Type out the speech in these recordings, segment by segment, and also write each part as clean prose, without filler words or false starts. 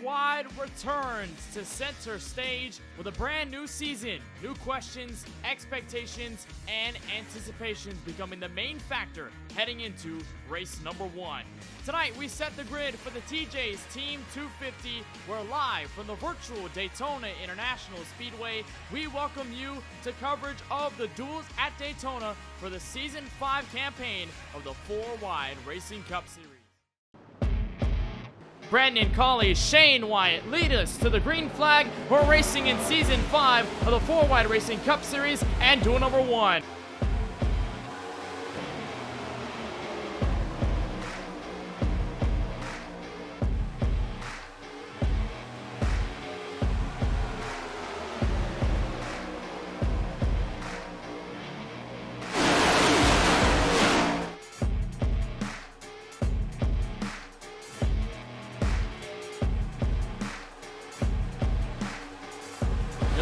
Wide returns to center stage with a brand new season. New questions, expectations, and anticipations becoming the main factor heading into race number 1. Tonight, we set the grid for the TJ's Team 250. We're live from the virtual Daytona International Speedway. We welcome you to coverage of the Duels at Daytona for the Season 5 campaign of the 4-Wide Racing Cup Series. Brandon Colley, Shane Wyatt lead us to the green flag. We're racing in Season 5 of the 4-Wide Racing Cup Series and duel number 1.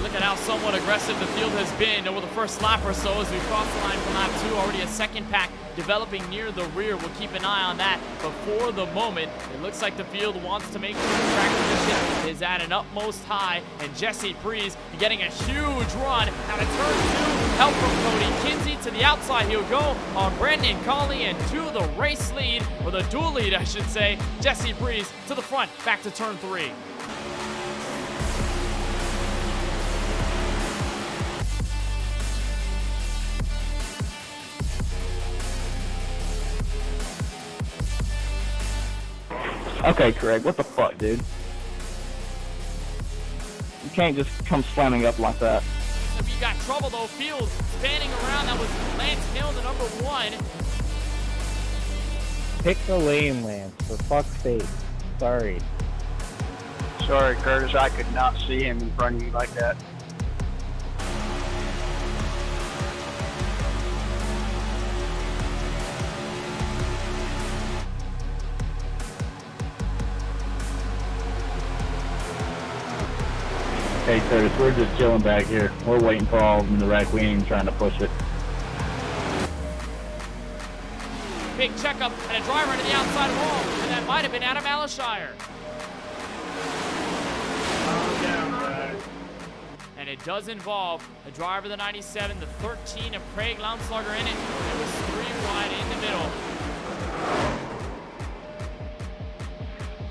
Look at how somewhat aggressive the field has been over the first lap or so as we cross the line from lap 2. Already a second pack developing near the rear. We'll keep an eye on that. But for the moment, it looks like the field wants to make sure the track position is at an utmost high. And Jesse Breeze getting a huge run out of turn 2. Help from Cody Kinsey to the outside. He'll go on Brandon Colley and to the race lead, or the dual lead, I should say. Jesse Breeze to the front, back to turn 3. Okay, Craig, what the fuck, dude? You can't just come slamming up like that. You got trouble, though. Field spanning around. That was Lance Hill, the number 1. Pick the lane, Lance, for fuck's sake. Sorry. Sorry, Curtis, I could not see him in front of you like that. Hey, Curtis, we're just chilling back here. We're waiting for all of them in the wreck. We ain't even trying to push it. Big checkup and a driver to the outside wall, and that might have been Adam Alishire. And it does involve the driver of the 97, the 13 of Craig Launslugger in it. It was 3 wide in the middle.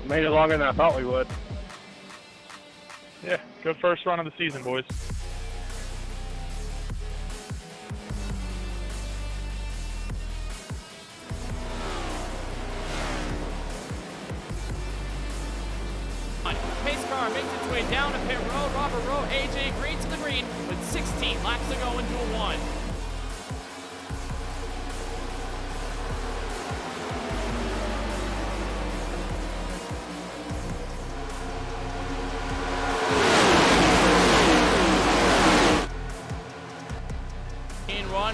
We made it longer than I thought we would. Yeah, good first run of the season, boys. Pace car makes its way down to pit road. Robert Rowe, AJ Green to the green with 16 laps to go in duel 1.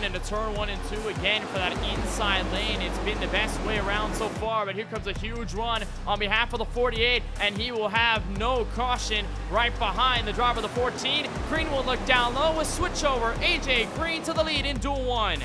Into turn 1 and 2 again for that inside lane. It's been the best way around so far, but here comes a huge run on behalf of the 48, and he will have no caution right behind the driver of the 14. Green will look down low with switchover. AJ Green to the lead in duel 1.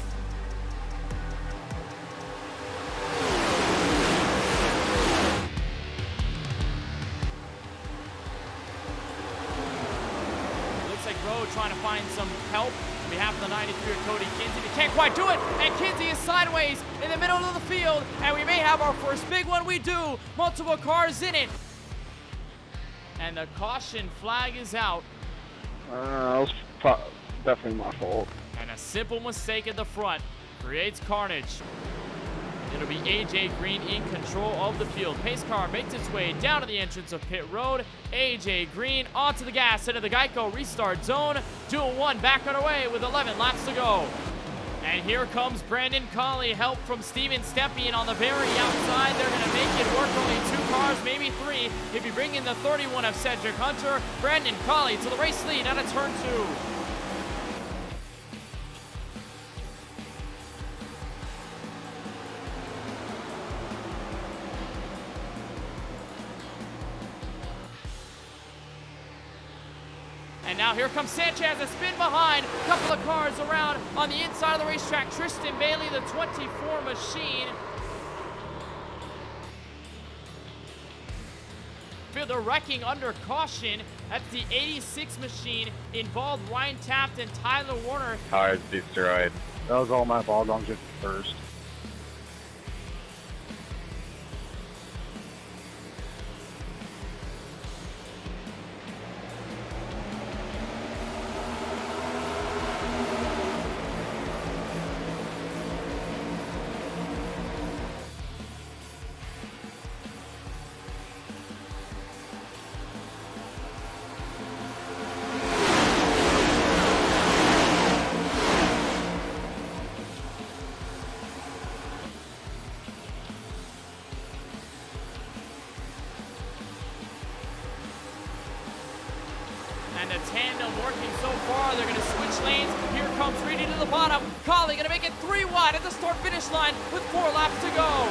Looks like Rowe trying to find some help on behalf of the 93 of Cody Kinsey. They can't quite do it, and Kinsey is sideways in the middle of the field, and we may have our first big one. We do. Multiple cars in it. And the caution flag is out. That was definitely my fault. And a simple mistake at the front creates carnage. It'll be AJ Green in control of the field. Pace car makes its way down to the entrance of pit road. AJ Green onto the gas into the Geico restart zone. Duel 1 back underway with 11 laps to go. And here comes Brandon Colley. Help from Steven Stepien on the very outside. They're going to make it work. Only 2 cars, maybe 3. If you bring in the 31 of Cedric Hunter, Brandon Colley to the race lead out of turn 2. And now here comes Sanchez, a spin behind, a couple of cars around on the inside of the racetrack. Tristan Bailey, the 24 machine. field. They're wrecking under caution. That's the 86 machine involved Ryan Taft and Tyler Warner. Tires destroyed. That was all my fault. I'm just first. And the tandem working so far. They're going to switch lanes. Here comes Reedy to the bottom. Collie going to make it 3 wide at the start-finish line with 4 laps to go.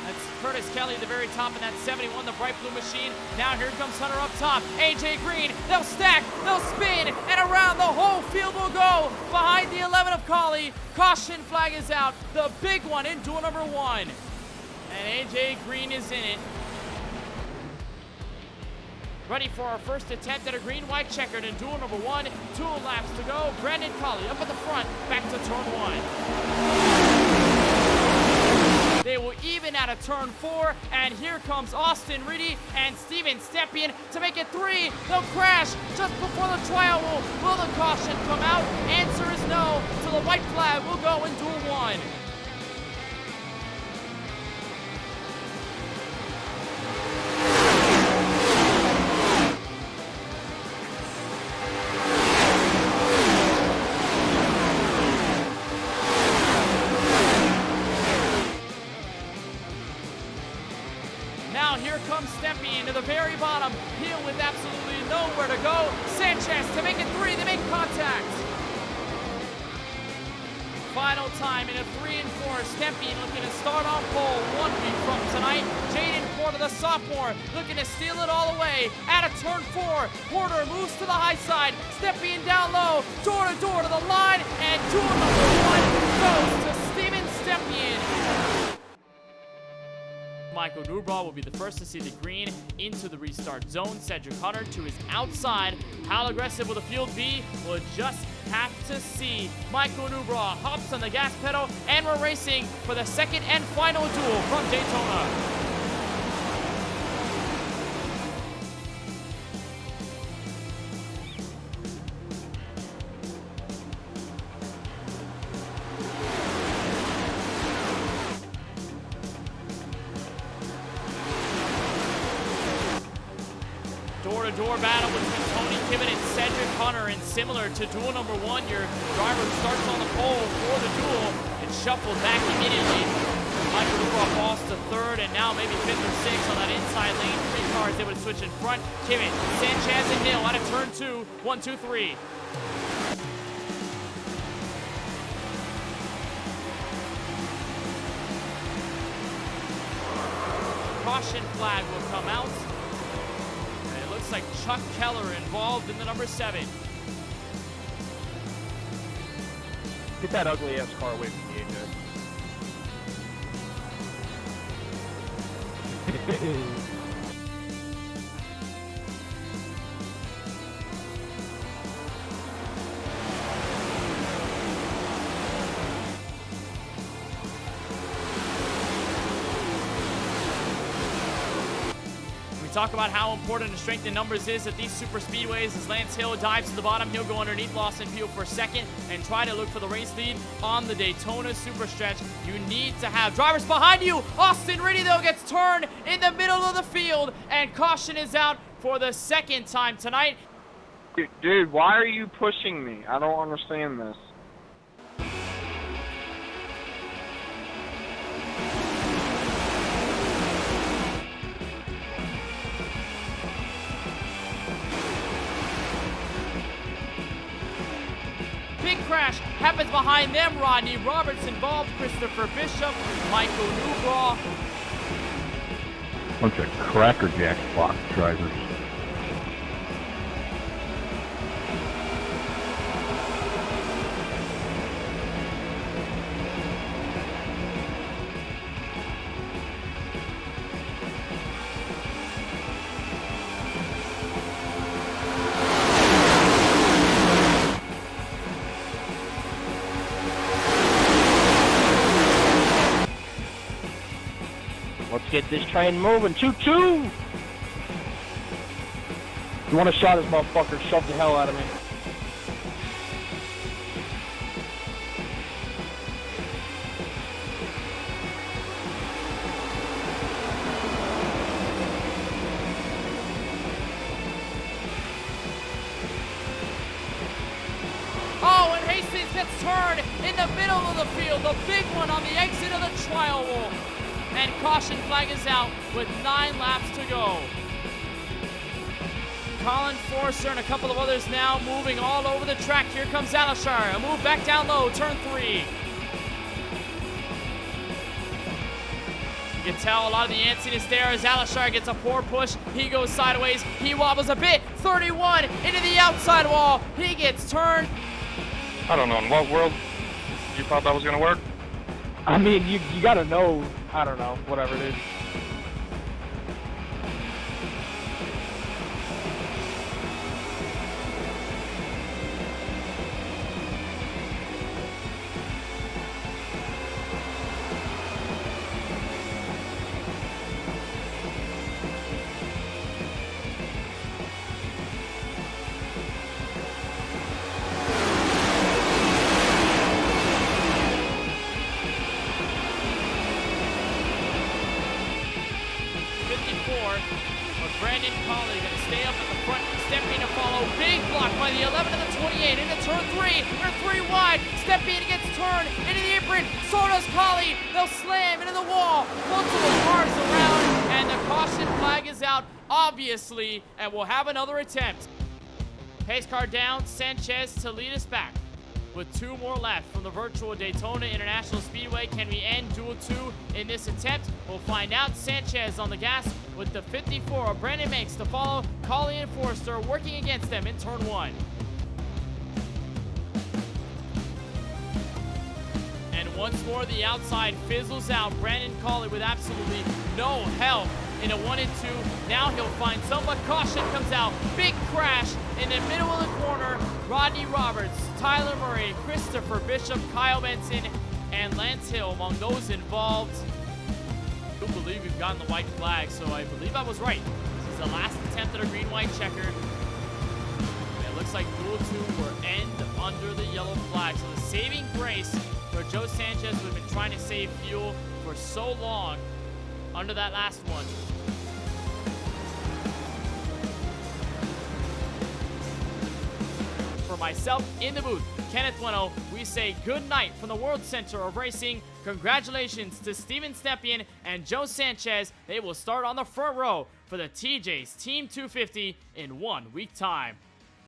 That's Curtis Kelly at the very top in that 71, the bright blue machine. Now here comes Hunter up top. AJ Green, they'll stack, they'll spin, and around the whole field will go. Behind the 11 of Collie. Caution flag is out. The big one in duel number 1. And AJ Green is in it. Ready for our first attempt at a green-white checkered in duel number 1. 2 laps to go. Brandon Colley up at the front, back to turn 1. They will even out of turn 4, and here comes Austin Reedy and Steven Stepien to make it 3. They'll crash just before the trial. Will the caution come out? Answer is no, so the white flag will go in duel 1. Now here comes Stepien to the very bottom. Hill with absolutely nowhere to go. Sanchez to make it 3. They make contact. Final time in a 3 and 4. Stepien looking to start on pole 1 week from tonight. Jaden Porter, the sophomore, looking to steal it all away. Out of turn 4, Porter moves to the high side. Stepien down low, door to the line, and duel number 1 goes to Steven Stepien. Michael Newbraw will be the first to see the green into the restart zone. Cedric Hunter to his outside. How aggressive will the field be? We'll just have to see. Michael Newbraw hops on the gas pedal, and we're racing for the second and final duel from Daytona. Door-to-door battle between Tony Kimmett and Cedric Hunter, and similar to duel number 1, your driver starts on the pole for the duel and shuffled back immediately. Michael Newbraw falls to 3rd, and now maybe 5th or 6th on that inside lane. 3 cars they would switch in front. Kimmett, Sanchez, and Hill out of turn 2. 1, 2, 3. Caution flag will come out. Looks like Chuck Keller involved in the number 7. Get that ugly ass car away from me, AJ. Talk about how important the strength in numbers is at these super speedways. As Lance Hill dives to the bottom, he'll go underneath Lawson Field for a second and try to look for the race lead on the Daytona super stretch. You need to have drivers behind you. Austin Reedy, though, gets turned in the middle of the field, and caution is out for the 2nd time tonight. Dude, why are you pushing me? I don't understand this. Big crash happens behind them. Rodney Roberts involved, Christopher Bishop, Michael Newbraw. Bunch of crackerjack block drivers. get this train moving. Choo-choo! You want a shot at this motherfucker, shove the hell out of me. Oh, and Hastings gets turned in the middle of the field. The big one on the exit of the trial wall. And caution flag is out with 9 laps to go. Colin Forster and a couple of others now moving all over the track. Here comes Alashar. A move back down low, turn 3. You can tell a lot of the antsiness there as Alashar gets a poor push. He goes sideways. He wobbles a bit. 31 into the outside wall. He gets turned. I don't know, in what world you thought that was going to work? I mean, you gotta know. I don't know, whatever it is. Brandon Colley going to stay up at the front, stepping to follow. Big block by the 11 to the 28 into turn 3. They're 3 wide. Stepping gets turned into the apron. So does Colley. They'll slam into the wall. Multiple cars around, and the caution flag is out, obviously, and we'll have another attempt. Pace car down. Sanchez to lead us back. With 2 more left from the virtual Daytona International Speedway. Can we end Duel 2 in this attempt? We'll find out. Sanchez on the gas with the 54. Brandon makes to follow. Colley and Forster working against them in turn 1. And once more, the outside fizzles out. Brandon Colley with absolutely no help in a 1 and 2. Now he'll find some, but caution comes out. Big crash in the middle of the corner. Rodney Roberts, Tyler Murray, Christopher Bishop, Kyle Benson, and Lance Hill among those involved. I do believe we've gotten the white flag, so I believe I was right. This is the last attempt at a green-white checker. And it looks like Duel 2 will end under the yellow flag. So the saving grace for Joe Sanchez, who had been trying to save fuel for so long under that last one. For myself in the booth, Kenneth Bueno, we say good night from the World Center of Racing. Congratulations to Steven Stepien and Joe Sanchez. They will start on the front row for the TJ's Team 250 in 1 week time.